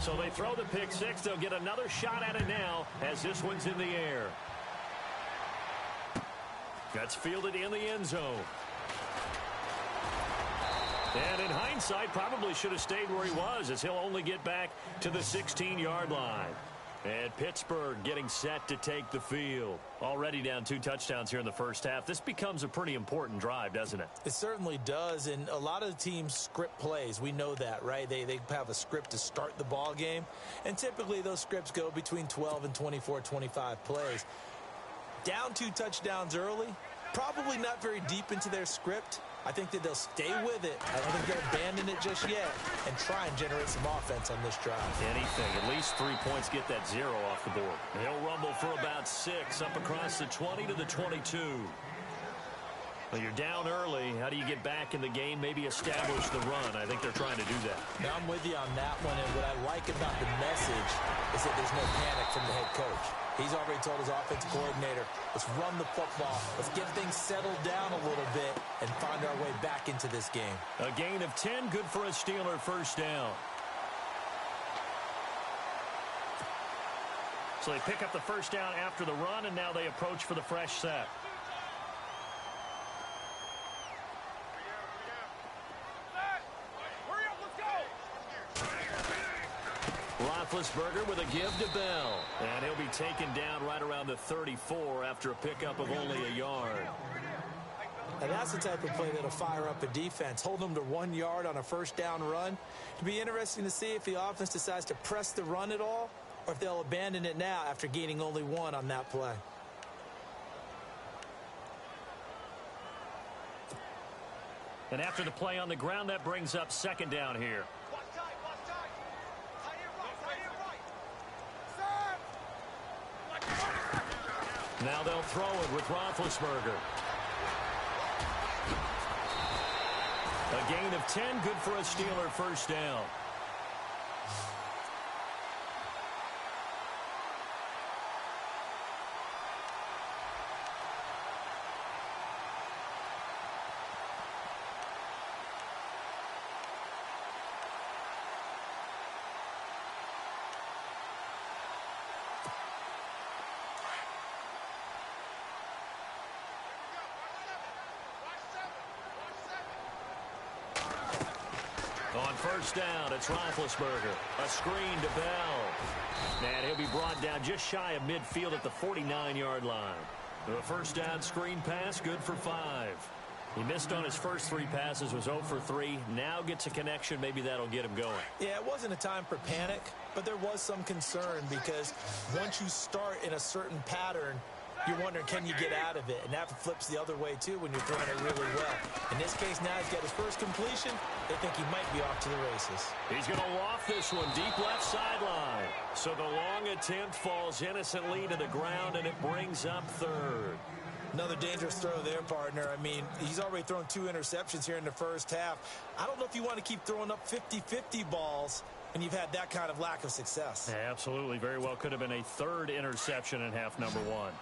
So they throw the pick six. They'll get another shot at it now as this one's in the air. That's fielded in the end zone. And in hindsight, probably should have stayed where he was, as he'll only get back to the 16-yard line. And Pittsburgh getting set to take the field. Already down 2 touchdowns here in the first half. This becomes a pretty important drive, doesn't it? It certainly does, and a lot of the teams script plays. We know that, right? They have a script to start the ball game, and typically those scripts go between 12 and 24, 25 plays. Down 2 touchdowns early, probably not very deep into their script. I think that they'll stay with it. I don't think they'll abandon it just yet and try and generate some offense on this drive. Anything. At least 3 points, get that 0 off the board. He'll rumble for about 6 up across the 20 to the 22. Well, you're down early. How do you get back in the game? Maybe establish the run. I think they're trying to do that. Now, I'm with you on that one, and what I like about the message is that there's no panic from the head coach. He's already told his offensive coordinator, let's run the football, let's get things settled down a little bit and find our way back into this game. A gain of 10, good for a Steeler first down. So they pick up the first down after the run, and now they approach for the fresh set. Roethlisberger with a give to Bell. And he'll be taken down right around the 34 after a pickup of only a yard. And that's the type of play that'll fire up a defense. Hold them to 1 yard on a first down run. It'll be interesting to see if the offense decides to press the run at all or if they'll abandon it now after gaining only 1 on that play. And after the play on the ground, that brings up second down here. Now they'll throw it with Roethlisberger. A gain of 10, good for a Steeler first down. On first down, it's Roethlisberger. A screen to Bell. And he'll be brought down just shy of midfield at the 49-yard line. The first down screen pass, good for 5. He missed on his first 3 passes, was 0 for 3. Now gets a connection. Maybe that'll get him going. Yeah, it wasn't a time for panic, but there was some concern because once you start in a certain pattern, you're wondering, can you get out of it? And that flips the other way, too, when you're throwing it really well. In this case, now he's got his first completion. They think he might be off to the races. He's going to loft this one deep left sideline. So the long attempt falls innocently to the ground, and it brings up third. Another dangerous throw there, partner. I mean, he's already thrown 2 interceptions here in the first half. I don't know if you want to keep throwing up 50-50 balls when you've had that kind of lack of success. Yeah, absolutely. Very well could have been a 3rd interception in half number 1.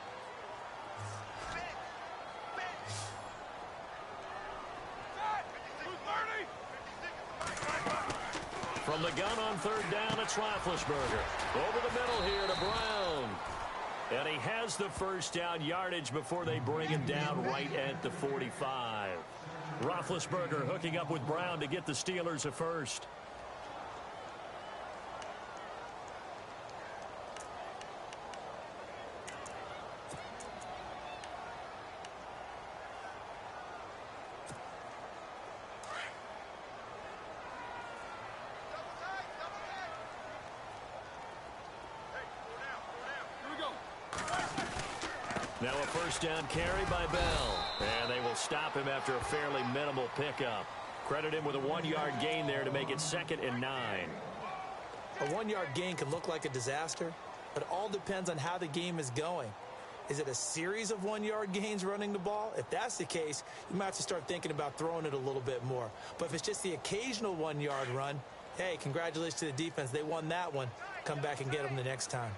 From the gun on third down, it's Roethlisberger. Over the middle here to Brown. And he has the first down yardage before they bring him down right at the 45. Roethlisberger hooking up with Brown to get the Steelers a first. Now a first down carry by Bell. And they will stop him after a fairly minimal pickup. Credit him with a 1-yard gain there to make it 2nd and 9. A 1-yard gain can look like a disaster, but it all depends on how the game is going. Is it a series of 1-yard gains running the ball? If that's the case, you might have to start thinking about throwing it a little bit more. But if it's just the occasional 1-yard run, hey, congratulations to the defense. They won that one. Come back and get them the next time.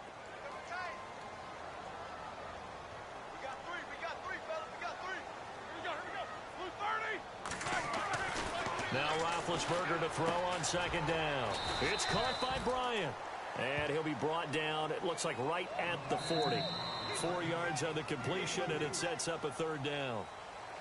Roethlisberger to throw on second down. It's caught by Bryant. And he'll be brought down, it looks like right at the 40. 4 yards on the completion, and it sets up a third down.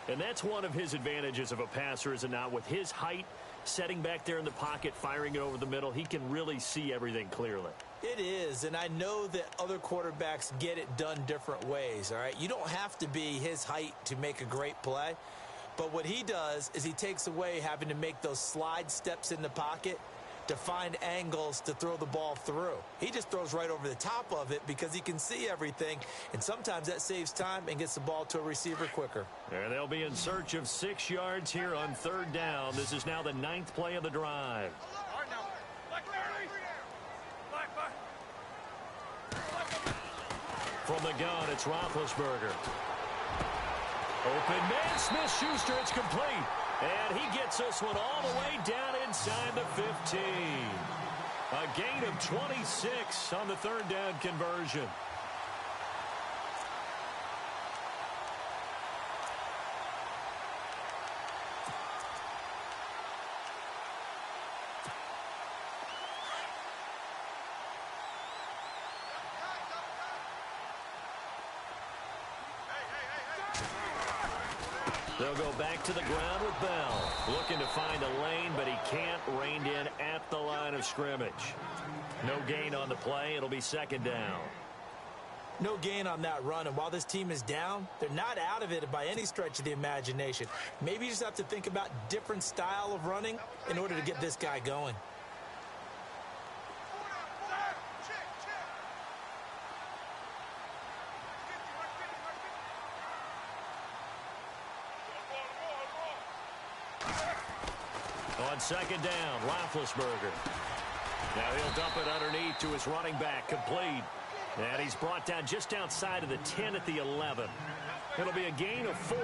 And that's one of his advantages of a passer, is it not? With his height, setting back there in the pocket, firing it over the middle, he can really see everything clearly. It is, and I know that other quarterbacks get it done different ways, all right? You don't have to be his height to make a great play, but what he does is he takes away having to make those slide steps in the pocket to find angles to throw the ball through. He just throws right over the top of it because he can see everything, and sometimes that saves time and gets the ball to a receiver quicker. And they'll be in search of 6 yards here on third down. This is now the 9th play of the drive. From the gun, it's Roethlisberger. Open man, Smith-Schuster, it's complete. And he gets this one all the way down inside the 15. A gain of 26 on the third down conversion. They'll go back to the ground with Bell. Looking to find a lane, but he can't. Reined in at the line of scrimmage. No gain on the play. It'll be second down. No gain on that run, and while this team is down, they're not out of it by any stretch of the imagination. Maybe you just have to think about different style of running in order to get this guy going. On second down, Roethlisberger. Now he'll dump it underneath to his running back, complete. And he's brought down just outside of the 10 at the 11. It'll be a gain of 4,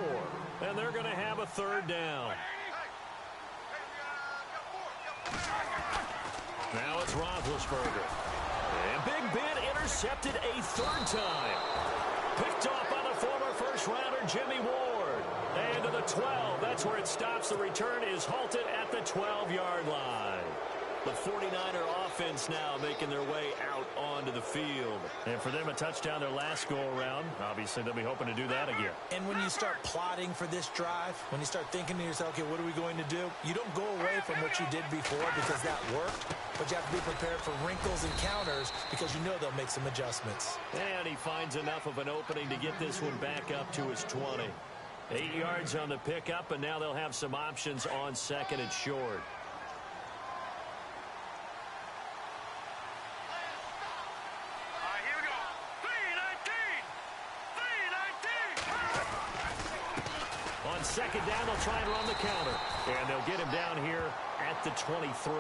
and they're going to have a third down. Now it's Roethlisberger. And Big Ben intercepted a third time. Picked off by the former first-rounder Jimmy Ward. And to the 12, that's where it stops. The return is halted at the 12-yard line. The 49er offense now making their way out onto the field. And for them, a touchdown their last go-around. Obviously, they'll be hoping to do that again. And when you start plotting for this drive, when you start thinking to yourself, okay, what are we going to do? You don't go away from what you did before because that worked, but you have to be prepared for wrinkles and counters because you know they'll make some adjustments. And he finds enough of an opening to get this one back up to his 20. 8 yards on the pickup, and now they'll have some options on second and short. On second down, they'll try and run the counter. And they'll get him down here at the 23.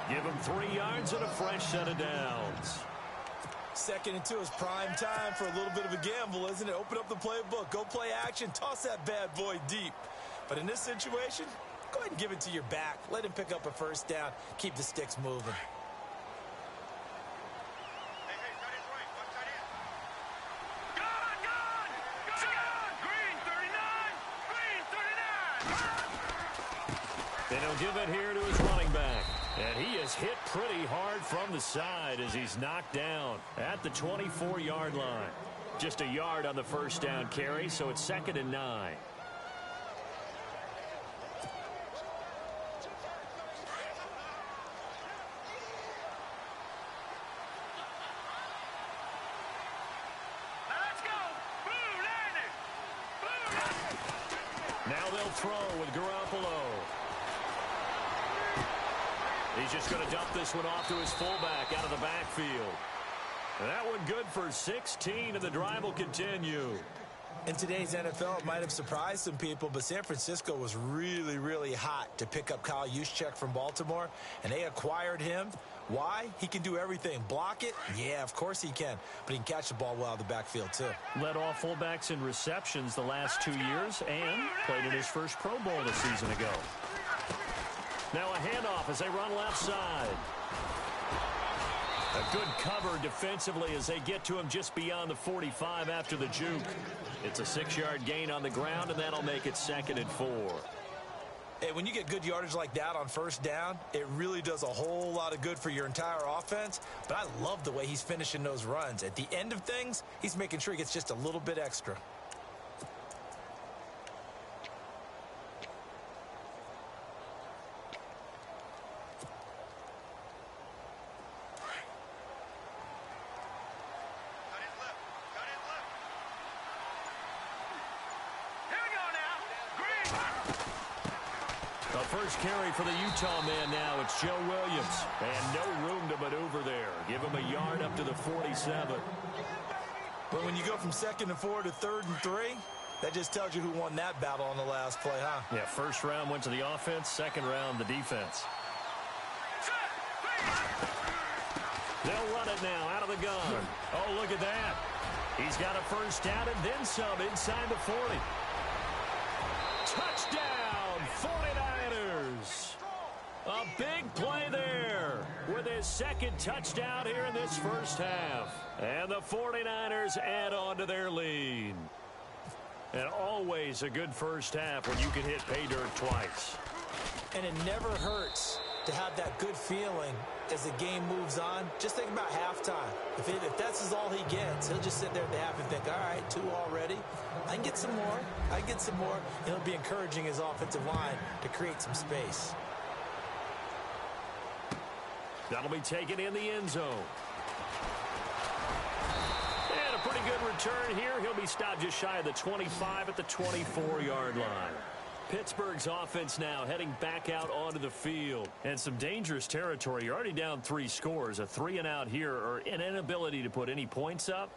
Give him 3 yards and a fresh set of downs. 2nd and 2 is prime time for a little bit of a gamble, isn't it? Open up the playbook, go play action, toss that bad boy deep. But in this situation, go ahead and give it to your back. Let him pick up a first down. Keep the sticks moving. And he'll give it here to his running back. And he is hit pretty hard from the side as he's knocked down at the 24-yard line. Just a yard on the first down carry, so it's 2nd and 9. Now they'll throw with Garoppolo. He's just going to dump this one off to his fullback out of the backfield. That one good for 16, and the drive will continue. In today's NFL, it might have surprised some people, but San Francisco was really, really hot to pick up Kyle Juszczyk from Baltimore, and they acquired him. Why? He can do everything. Block it? Yeah, of course he can. But he can catch the ball well out of the backfield, too. Led all fullbacks in receptions the last 2 years and played in his first Pro Bowl a season ago. Now a handoff as they run left side. A good cover defensively as they get to him just beyond the 45 after the juke. It's a 6-yard gain on the ground, and that'll make it 2nd and 4. Hey, when you get good yardage like that on first down, it really does a whole lot of good for your entire offense. But I love the way he's finishing those runs. At the end of things, he's making sure he gets just a little bit extra. First carry for the Utah man now. It's Joe Williams. And no room to maneuver there. Give him a yard up to the 47. But when you go from 2nd and 4 to 3rd and 3, that just tells you who won that battle on the last play, huh? Yeah, first round went to the offense. Second round, the defense. They'll run it now out of the gun. Oh, look at that. He's got a first down and then some inside the 40. Touchdown, 49ers. A big play there with his second touchdown here in this first half. And the 49ers add on to their lead. And always a good first half when you can hit pay dirt twice. And it never hurts to have that good feeling as the game moves on. Just think about halftime. If that's all he gets, he'll just sit there at the half and think, all right, 2 already. I can get some more. I can get some more. And he'll be encouraging his offensive line to create some space. That'll be taken in the end zone. And a pretty good return here. He'll be stopped just shy of the 25 at the 24-yard line. Pittsburgh's offense now heading back out onto the field. And some dangerous territory. You're already down 3 scores. A 3-and-out here or an inability to put any points up.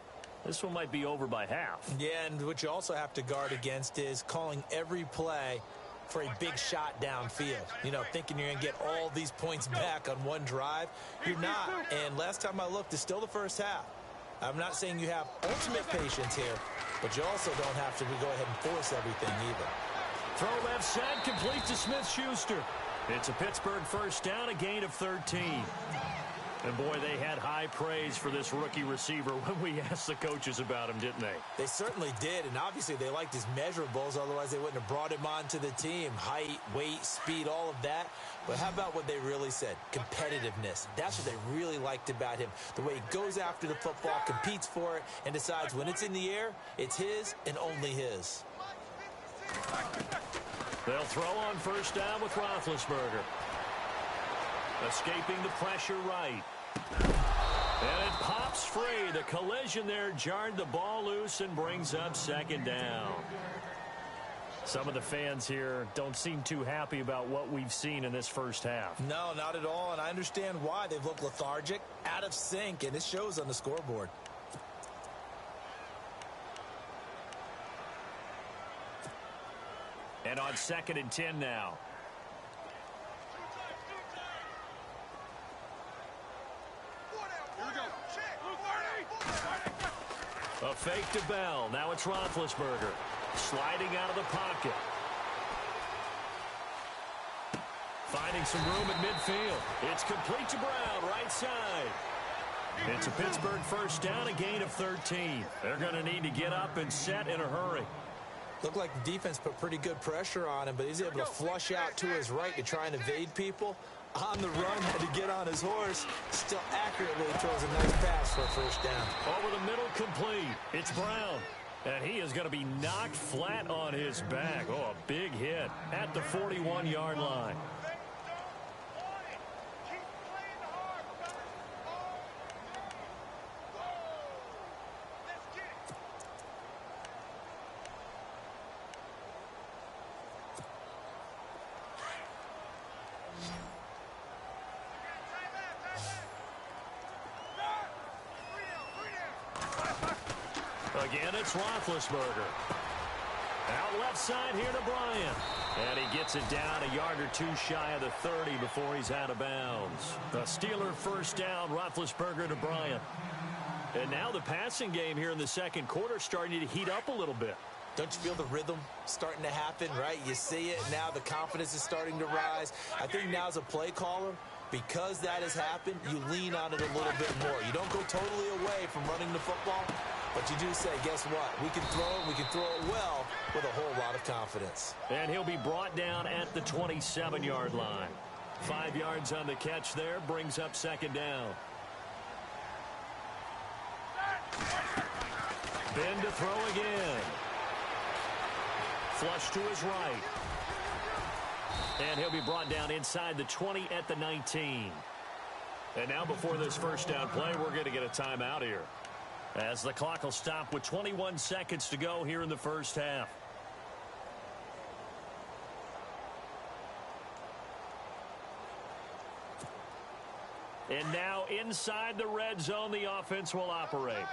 This one might be over by half. Yeah, and what you also have to guard against is calling every play for a big shot downfield. You know, thinking you're going to get all these points back on one drive. You're not. And last time I looked, it's still the first half. I'm not saying you have ultimate patience here, but you also don't have to go ahead and force everything either. Throw left side, complete to Smith-Schuster. It's a Pittsburgh first down, a gain of 13. And, boy, they had high praise for this rookie receiver when we asked the coaches about him, didn't they? They certainly did, and obviously they liked his measurables. Otherwise, they wouldn't have brought him onto the team. Height, weight, speed, all of that. But how about what they really said? Competitiveness. That's what they really liked about him. The way he goes after the football, competes for it, and decides when it's in the air, it's his and only his. They'll throw on first down with Roethlisberger. Escaping the pressure right. And it pops free. The collision there jarred the ball loose and brings up second down. Some of the fans here don't seem too happy about what we've seen in this first half. No, not at all, and I understand why. They've looked lethargic, out of sync, and it shows on the scoreboard. And on 2nd and 10 now. A fake to Bell. Now it's Roethlisberger. Sliding out of the pocket. Finding some room at midfield. It's complete to Brown, right side. It's a Pittsburgh first down, a gain of 13. They're going to need to get up and set in a hurry. Looked like the defense put pretty good pressure on him, but he's able to flush out to his right to try and evade people. On the run, had to get on his horse. Still accurately throws a nice pass for a first down. Over the middle, complete. It's Brown. And he is going to be knocked flat on his back. Oh, a big hit at the 41-yard line. Again, it's Roethlisberger. Out left side here to Bryant. And he gets it down a yard or 2 shy of the 30 before he's out of bounds. The Steeler first down, Roethlisberger to Bryant. And now the passing game here in the second quarter starting to heat up a little bit. Don't you feel the rhythm starting to happen, right? You see it now. The confidence is starting to rise. I think now as a play caller, because that has happened, you lean on it a little bit more. You don't go totally away from running the football, But you do say, guess what? We can throw it well with a whole lot of confidence. And he'll be brought down at the 27-yard line. 5 yards on the catch there, brings up second down. Ben to throw again. Flush to his right. And he'll be brought down inside the 20 at the 19. And now before this first down play, we're going to get a timeout here, as the clock will stop with 21 seconds to go here in the first half. And now inside the red zone, the offense will operate.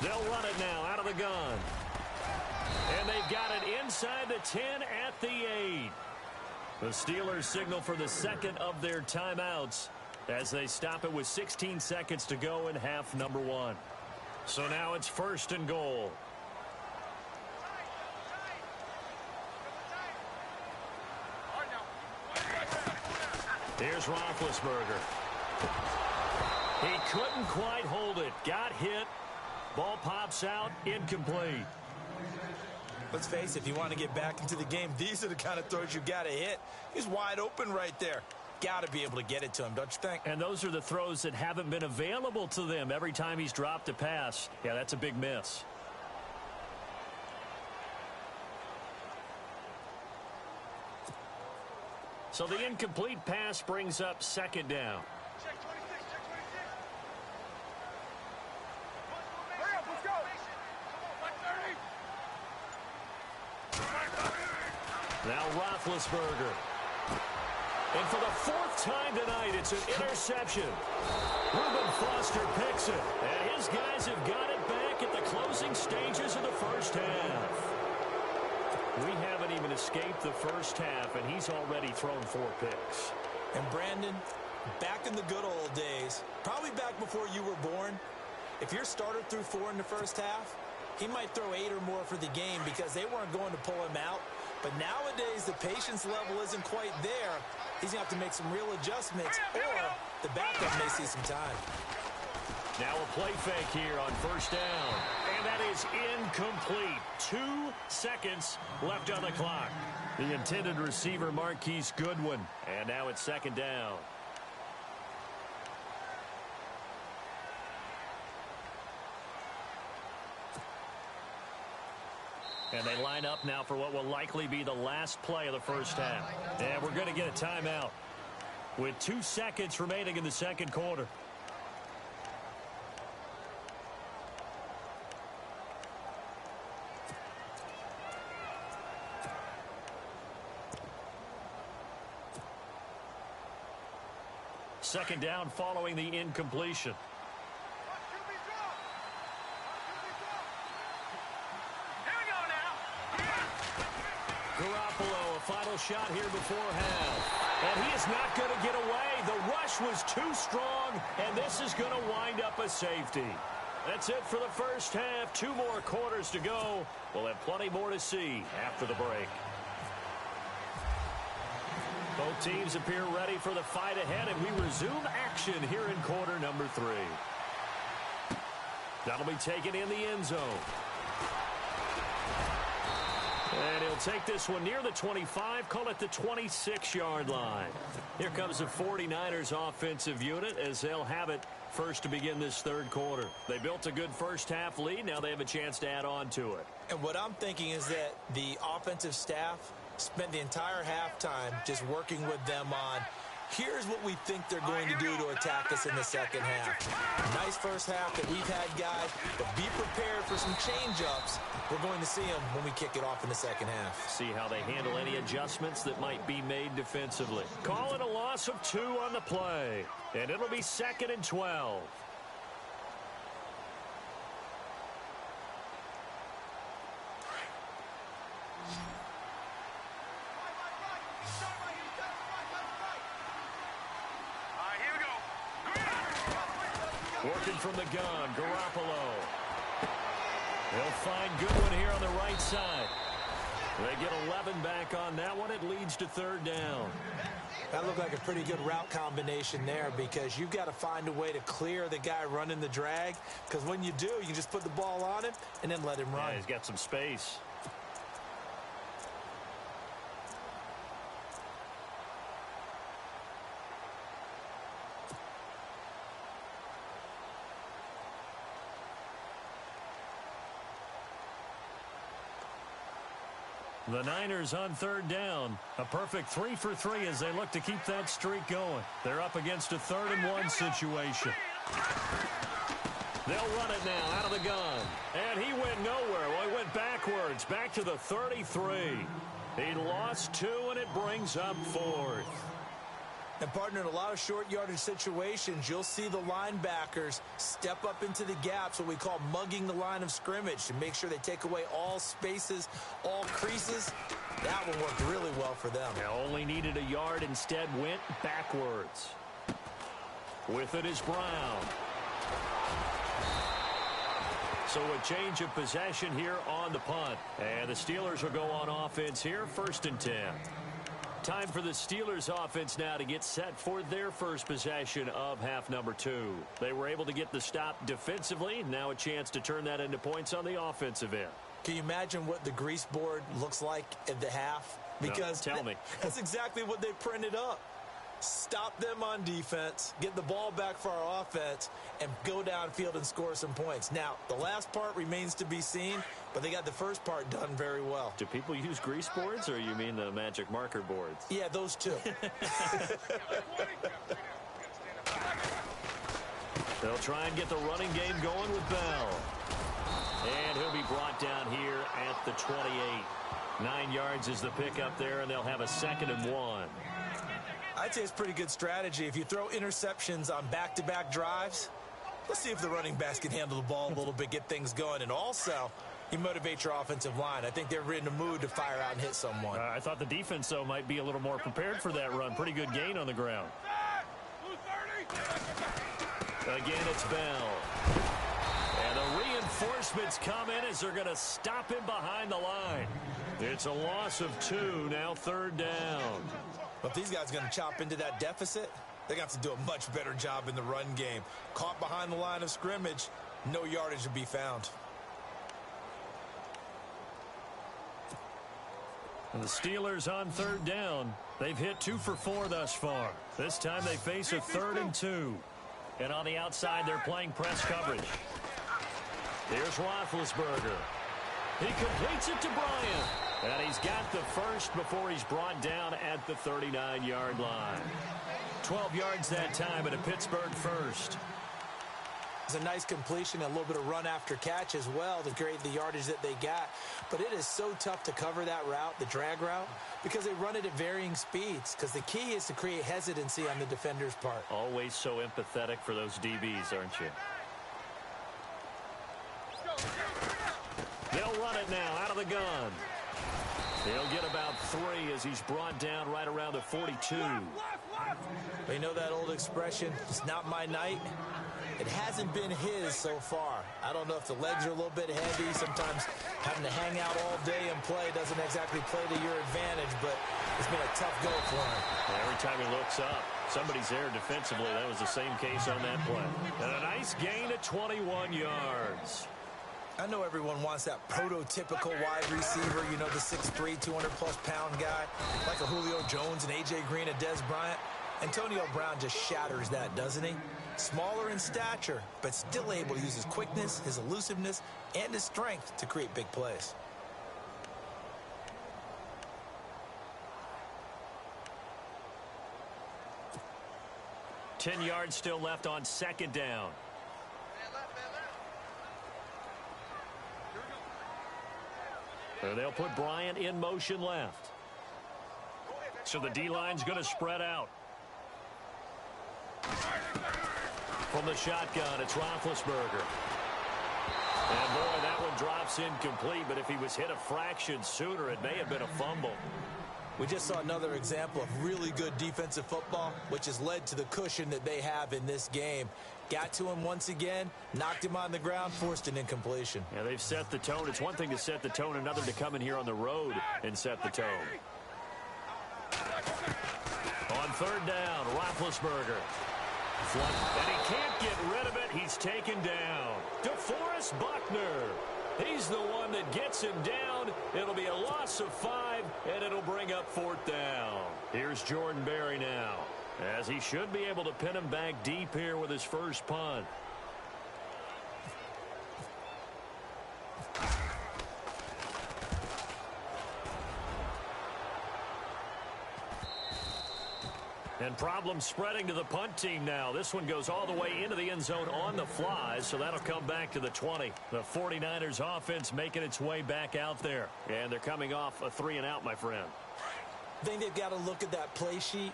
They'll run it now out of the gun. And they've got it inside the 10 at the 8. The Steelers signal for the second of their timeouts as they stop it with 16 seconds to go in half number 1. So now it's first and goal. Here's Roethlisberger. He couldn't quite hold it. Got hit. Ball pops out. Incomplete. Let's face it, if you want to get back into the game, these are the kind of throws you got to hit. He's wide open right there. Got to be able to get it to him, don't you think? And those are the throws that haven't been available to them every time he's dropped a pass. Yeah, that's a big miss. So the incomplete pass brings up second down. Now Roethlisberger. And for the 4th time tonight, it's an interception. Reuben Foster picks it. And his guys have got it back at the closing stages of the first half. We haven't even escaped the first half, and he's already thrown 4 picks. And Brandon, back in the good old days, probably back before you were born, if your starter threw 4 in the first half, he might throw 8 or more for the game because they weren't going to pull him out. But nowadays, the patience level isn't quite there. He's going to have to make some real adjustments, or the backup may see some time. Now a play fake here on first down. And that is incomplete. 2 seconds left on the clock. The intended receiver, Marquise Goodwin. And now it's second down. And they line up now for what will likely be the last play of the first half. And we're going to get a timeout with 2 seconds remaining in the second quarter. Second down following the incompletion. Garoppolo, a final shot here before half. And he is not going to get away. The rush was too strong, and this is going to wind up a safety. That's it for the first half. 2 more quarters to go. We'll have plenty more to see after the break. Both teams appear ready for the fight ahead, and we resume action here in quarter number 3. That'll be taken in the end zone. And he'll take this one near the 25, call it the 26-yard line. Here comes the 49ers offensive unit as they'll have it first to begin this third quarter. They built a good first half lead. Now they have a chance to add on to it. And what I'm thinking is that the offensive staff spent the entire halftime just working with them on, here's what we think they're going to do to attack us in the second half. Nice first half that we've had, guys, but be prepared for some change-ups. We're going to see them when we kick it off in the second half. See how they handle any adjustments that might be made defensively. Call it a loss of 2 on the play, and it'll be 2nd and 12. Working from the gun, Garoppolo. They'll find Goodwin here on the right side. They get 11 back on that one. It leads to third down. That looked like a pretty good route combination there because you've got to find a way to clear the guy running the drag, because when you do, you can just put the ball on him and then let him run. Yeah, he's got some space. The Niners on third down. A perfect 3 for 3 as they look to keep that streak going. They're up against a 3rd and 1 situation. They'll run it now out of the gun. And he went nowhere. Well, he went backwards, back to the 33. He lost 2, and it brings up 4th. And, partner, in a lot of short yardage situations, you'll see the linebackers step up into the gaps, what we call mugging the line of scrimmage, to make sure they take away all spaces, all creases. That one worked really well for them. They only needed a yard, instead went backwards. With it is Brown. So a change of possession here on the punt. And the Steelers will go on offense here, 1st and 10. Time for the Steelers offense now to get set for their first possession of half number 2. They were able to get the stop defensively. Now a chance to turn that into points on the offensive end. Can you imagine what the grease board looks like at the half? Because no, tell me. That's exactly what they printed up. Stop them on defense, get the ball back for our offense, and go downfield and score some points. Now, the last part remains to be seen, but they got the first part done very well. Do people use grease boards, or you mean the magic marker boards? Yeah, those two. They'll try and get the running game going with Bell. And he'll be brought down here at the 28. 9 yards is the pickup there, and they'll have a 2nd and 1. I'd say it's pretty good strategy. If you throw interceptions on back-to-back drives, let's see if the running backs can handle the ball a little bit, get things going. And also, you motivate your offensive line. I think they're in the mood to fire out and hit someone. I thought the defense, though, might be a little more prepared for that run. Pretty good gain on the ground. Again, it's Bell. And the reinforcements come in as they're going to stop him behind the line. It's a loss of 2, now 3rd down. But if these guys are going to chop into that deficit, they're going to have to do a much better job in the run game. Caught behind the line of scrimmage, no yardage to be found. And the Steelers on 3rd down. They've hit 2 for 4 thus far. This time they face a 3rd and 2. And on the outside, they're playing press coverage. Here's Roethlisberger. He completes it to Bryant. And he's got the first before he's brought down at the 39-yard line. 12 yards that time at a Pittsburgh first. It's a nice completion, a little bit of run after catch as well to create the yardage that they got. But it is so tough to cover that route, the drag route, because they run it at varying speeds. Because the key is to create hesitancy on the defender's part. Always so empathetic for those DBs, aren't you? They'll run it now out of the gun. He'll get about 3 as he's brought down right around the 42. They know that old expression, it's not my night. It hasn't been his so far. I don't know if the legs are a little bit heavy. Sometimes having to hang out all day and play doesn't exactly play to your advantage, but it's been a tough go for him. Every time he looks up, somebody's there defensively. That was the same case on that play. And a nice gain of 21 yards. I know everyone wants that prototypical wide receiver, you know, the 6'3", 200-plus pound guy, like a Julio Jones and A.J. Green and Dez Bryant. Antonio Brown just shatters that, doesn't he? Smaller in stature, but still able to use his quickness, his elusiveness, and his strength to create big plays. Ten yards still left on 2nd down. And they'll put Bryant in motion left. So the D-line's going to spread out. From the shotgun, it's Roethlisberger. And boy, that one drops incomplete, but if he was hit a fraction sooner, it may have been a fumble. We just saw another example of really good defensive football, which has led to the cushion that they have in this game. Got to him once again, knocked him on the ground, forced an incompletion. Yeah, they've set the tone. It's one thing to set the tone, another to come in here on the road and set the tone. On third down, Roethlisberger. And he can't get rid of it. He's taken down. DeForest Buckner. He's the one that gets him down. It'll be a loss of 5, and it'll bring up fourth down. Here's Jordan Berry now, as he should be able to pin him back deep here with his first punt. And problems spreading to the punt team now. This one goes all the way into the end zone on the fly, so that'll come back to the 20. The 49ers offense making its way back out there. And they're coming off a 3-and-out, my friend. I think they've got to look at that play sheet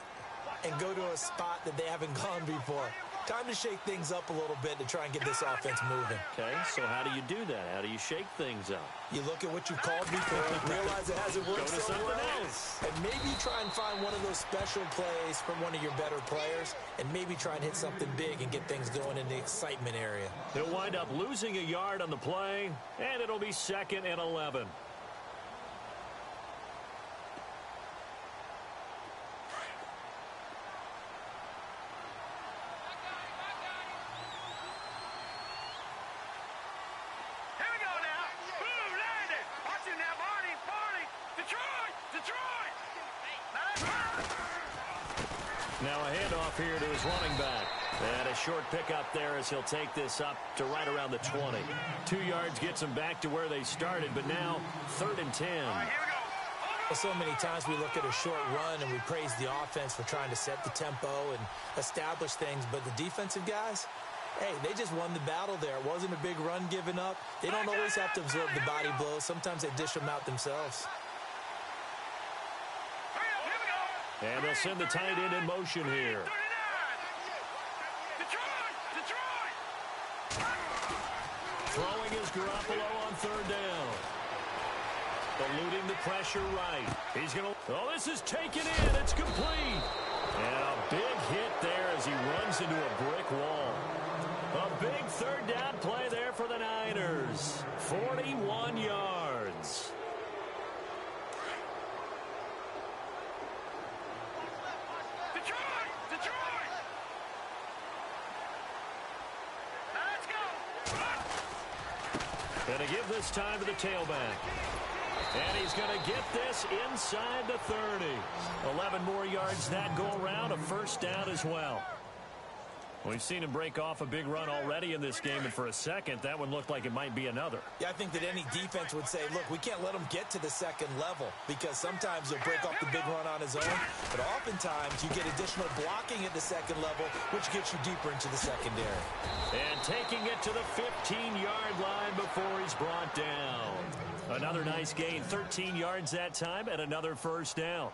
and go to a spot that they haven't gone before. Time to shake things up a little bit to try and get this offense moving. Okay, so how do you do that? How do you shake things up? You look at what you called before, realize it hasn't worked Go to something else. And maybe try and find one of those special plays from one of your better players, and maybe try and hit something big and get things going in the excitement area. They'll wind up losing a yard on the play, and it'll be 2nd and 11. Now a handoff here to his running back. And a short pickup there as he'll take this up to right around the 20. 2 yards gets him back to where they started, but now 3rd and 10. Well, so many times we look at a short run and we praise the offense for trying to set the tempo and establish things, but the defensive guys, hey, they just won the battle there. It wasn't a big run given up. They don't always have to absorb the body blows. Sometimes they dish them out themselves. And they'll send the tight end in motion here. Throwing is Garoppolo on 3rd down. Eluding the pressure right. He's going to... Oh, this is taken in. It's complete. And a big hit there as he runs into a brick wall. A big 3rd down play there for the Niners. 41 yards. Going to give this time to the tailback. And he's going to get this inside the 30. 11 more yards that go around. A 1st down as well. We've seen him break off a big run already in this game, and for a second, that one looked like it might be another. Yeah, I think that any defense would say, look, we can't let him get to the 2nd level, because sometimes he'll break off the big run on his own, but oftentimes you get additional blocking at the 2nd level, which gets you deeper into the secondary. And taking it to the 15-yard line before he's brought down. Another nice gain, 13 yards that time, and another 1st down.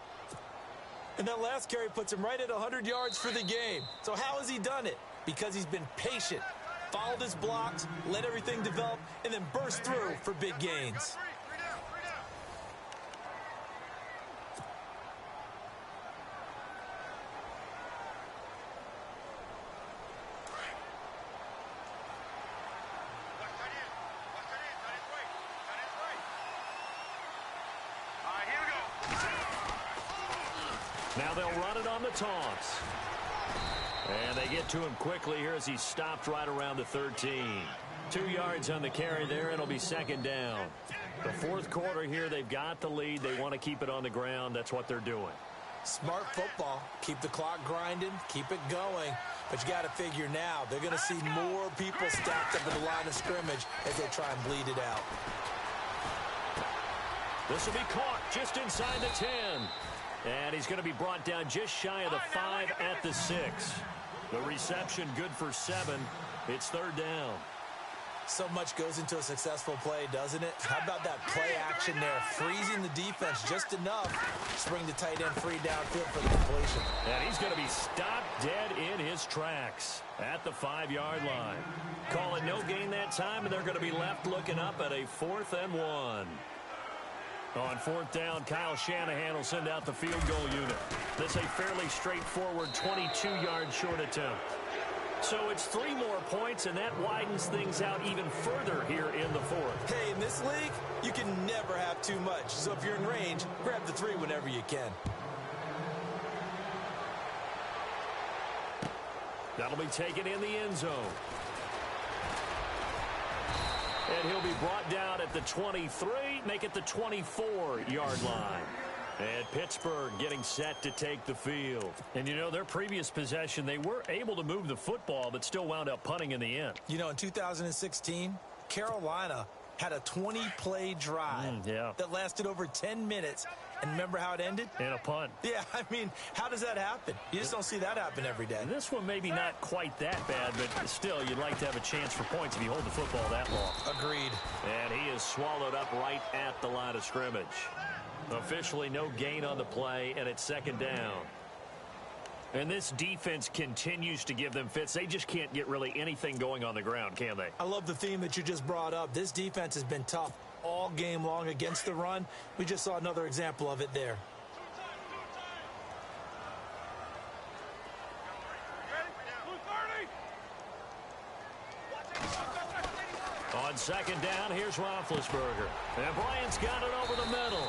And that last carry puts him right at 100 yards for the game. So how has he done it? Because he's been patient, followed his blocks, let everything develop, and then burst through for big gains. Now they'll run it on the toss. And they get to him quickly here as he's stopped right around the 13. 2 yards on the carry there. It'll be 2nd down. The 4th quarter here, they've got the lead. They want to keep it on the ground. That's what they're doing. Smart football. Keep the clock grinding. Keep it going. But you got to figure now, they're going to see more people stacked up at the line of scrimmage as they try and bleed it out. This will be caught just inside the 10. And he's going to be brought down just shy of the 5 at the 6. The reception good for 7. It's 3rd down. So much goes into a successful play, doesn't it? How about that play action there? Freezing the defense just enough to bring the tight end free downfield for the completion. And he's going to be stopped dead in his tracks at the 5-yard line. Call it no gain that time, and they're going to be left looking up at a 4th and 1. On fourth down, Kyle Shanahan will send out the field goal unit. This a fairly straightforward 22-yard short attempt. So it's 3 more points, and that widens things out even further here in the fourth. Hey, in this league, you can never have too much. So if you're in range, grab the 3 whenever you can. That'll be taken in the end zone. And he'll be brought down at the 23, make it the 24-yard line. And Pittsburgh getting set to take the field. And, you know, their previous possession, they were able to move the football, but still wound up punting in the end. You know, in 2016, Carolina had a 20-play drive that lasted over 10 minutes. And remember how it ended? In a punt. Yeah, I mean, how does that happen? You just don't see that happen every day. This one maybe not quite that bad, but still, you'd like to have a chance for points if you hold the football that long. Agreed. And he is swallowed up right at the line of scrimmage. Officially no gain on the play, and it's second down. And this defense continues to give them fits. They just can't get really anything going on the ground, can they? I love the theme that you just brought up. This defense has been tough all game long against the run. We just saw another example of it there. On second down, here's Roethlisberger. And Bryant's got it over the middle.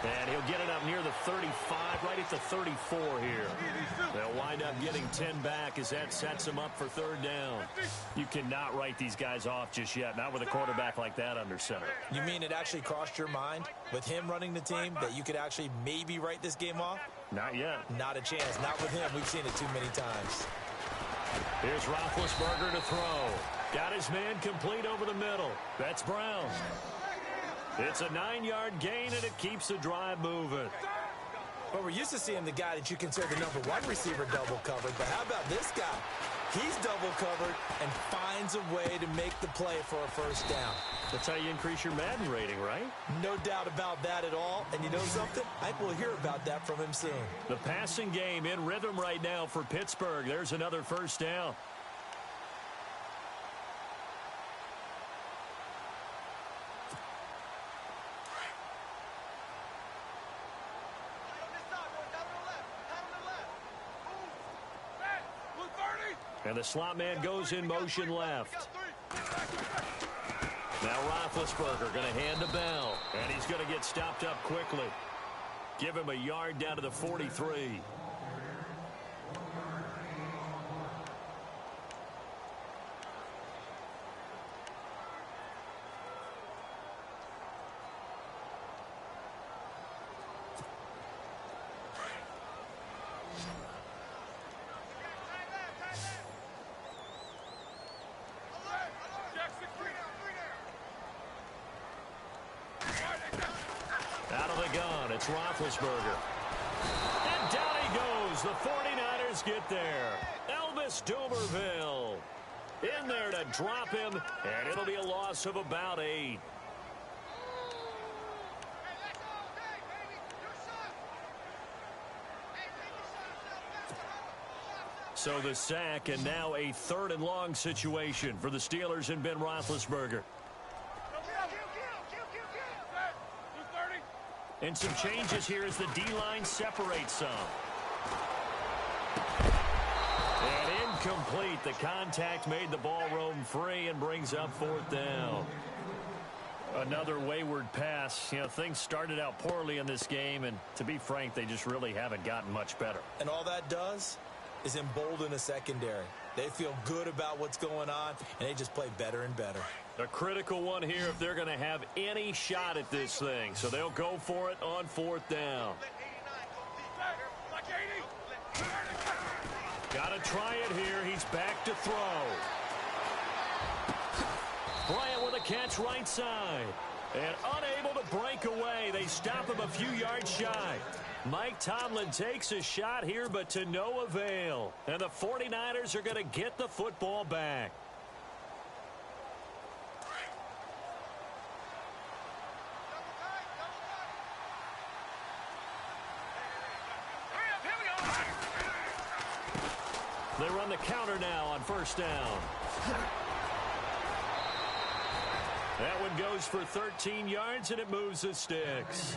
And he'll get it up near the 35, right at the 34 here. They'll wind up getting 10 back as that sets them up for third down. You cannot write these guys off just yet, not with a quarterback like that under center. You mean it actually crossed your mind with him running the team that you could actually maybe write this game off? Not yet. Not a chance. Not with him. We've seen it too many times. Here's Roethlisberger to throw. Got his man complete over the middle. That's Brown. It's a 9-yard gain, and it keeps the drive moving. Well, we're used to seeing the guy that you consider the #1 receiver double covered, but how about this guy? He's double covered and finds a way to make the play for a first down. That's how you increase your Madden rating, right? No doubt about that at all. And you know something? I think we'll hear about that from him soon. The passing game in rhythm right now for Pittsburgh. There's another first down. And the slot man goes in motion left. Now Roethlisberger going to hand to Bell. And he's going to get stopped up quickly. Give him a yard down to the 43. Out of the gun, it's Roethlisberger. And down he goes. The 49ers get there. Elvis Dumervil in there to drop him, and it'll be a loss of about 8. So the sack, and now a 3rd and long situation for the Steelers and Ben Roethlisberger. And some changes here as the D-line separates some. And incomplete. The contact made the ball roam free and brings up 4th down. Another wayward pass. You know, things started out poorly in this game, and to be frank, they just really haven't gotten much better. And all that does is embolden the secondary. They feel good about what's going on, and they just play better and better. A critical one here if they're going to have any shot at this thing. So they'll go for it on 4th down. Got to try it here. He's back to throw. Bryant with a catch right side. And unable to break away. They stop him a few yards shy. Mike Tomlin takes a shot here, but to no avail. And the 49ers are going to get the football back. They run the counter now on 1st down. That one goes for 13 yards, and it moves the sticks.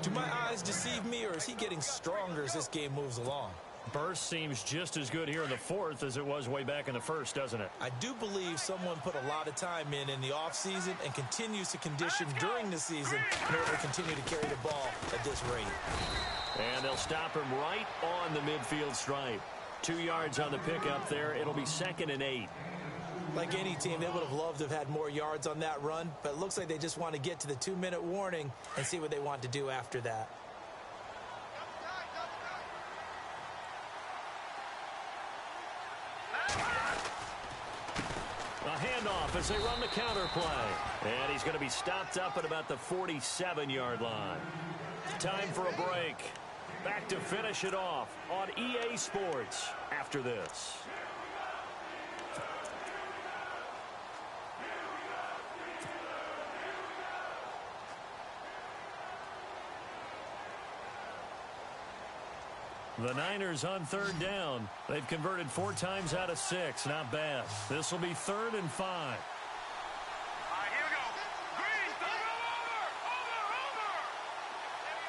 Do my eyes deceive me, or is he getting stronger as this game moves along? Burst seems just as good here in the fourth as it was way back in the first, doesn't it? I do believe someone put a lot of time in the offseason and continues to condition during the season in order to continue to carry the ball at this rate. And they'll stop him right on the midfield stripe. 2 yards on the pickup there. It'll be 2nd and 8. Like any team, they would have loved to have had more yards on that run, but it looks like they just want to get to the 2-minute warning and see what they want to do after that. A handoff as they run the counter play. And he's going to be stopped up at about the 47-yard line. Time for a break. Back to finish it off on EA Sports after this. The Niners on 3rd down. They've converted 4 times out of 6. Not bad. This will be 3rd and 5. All right, here we go. Green, throw it over.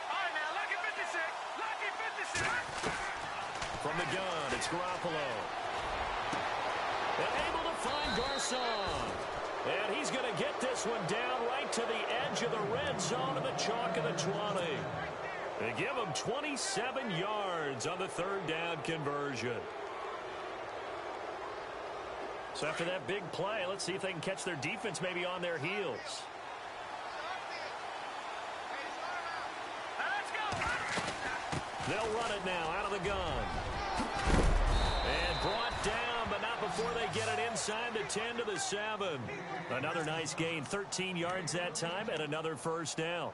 All right, now, lucky 56. Lucky 56. From the gun, it's Garoppolo. And able to find Garcon. And he's going to get this one down right to the edge of the red zone of the chalk of the 20. They give him 27 yards on the 3rd down conversion. So after that big play, let's see if they can catch their defense maybe on their heels. They'll run it now out of the gun. And brought down, but not before they get it inside the 10 to the 7. Another nice gain, 13 yards that time, and another 1st down.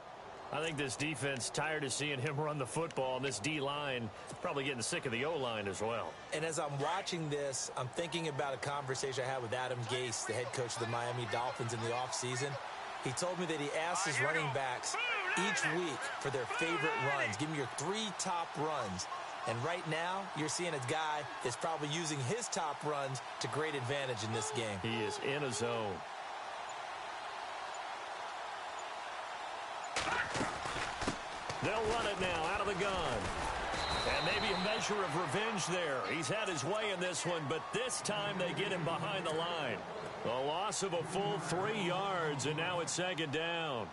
I think this defense tired of seeing him run the football, and this D-line probably getting sick of the O-line as well. And as I'm watching this, I'm thinking about a conversation I had with Adam Gase, the head coach of the Miami Dolphins in the offseason. He told me that he asked his running backs each week for their favorite runs. Give me your 3 top runs. And right now, you're seeing a guy that's probably using his top runs to great advantage in this game. He is in a zone. They'll run it now out of the gun. And maybe a measure of revenge there. He's had his way in this one, but this time they get him behind the line. A loss of a full 3 yards, and now it's 2nd down.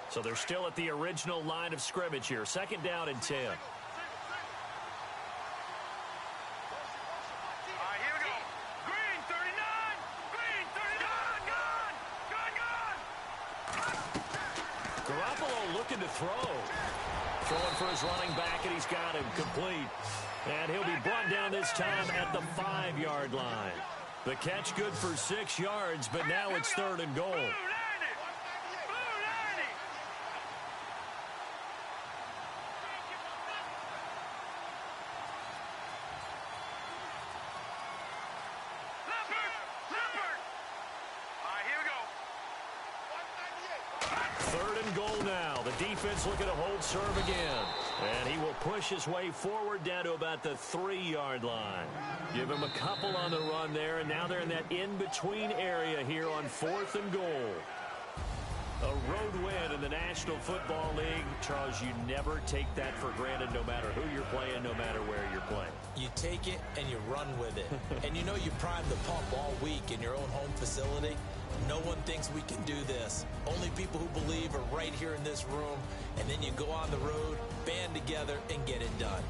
So they're still at the original line of scrimmage here. 2nd down and 10. Throwing for his running back, and he's got him complete. And he'll be brought down this time at the 5-yard line. The catch good for 6 yards, but now it's 3rd and goal. Defense looking to hold serve again. And he will push his way forward down to about the 3-yard line. Give him a couple on the run there, and now they're in that in-between area here on 4th and goal. A road win in the National Football League. Charles, you never take that for granted no matter who you're playing, no matter where you're playing. You take it and you run with it. And you know you prime the pump all week in your own home facility. No one thinks we can do this. Only people who believe are right here in this room. And then you go on the road, band together, and get it done.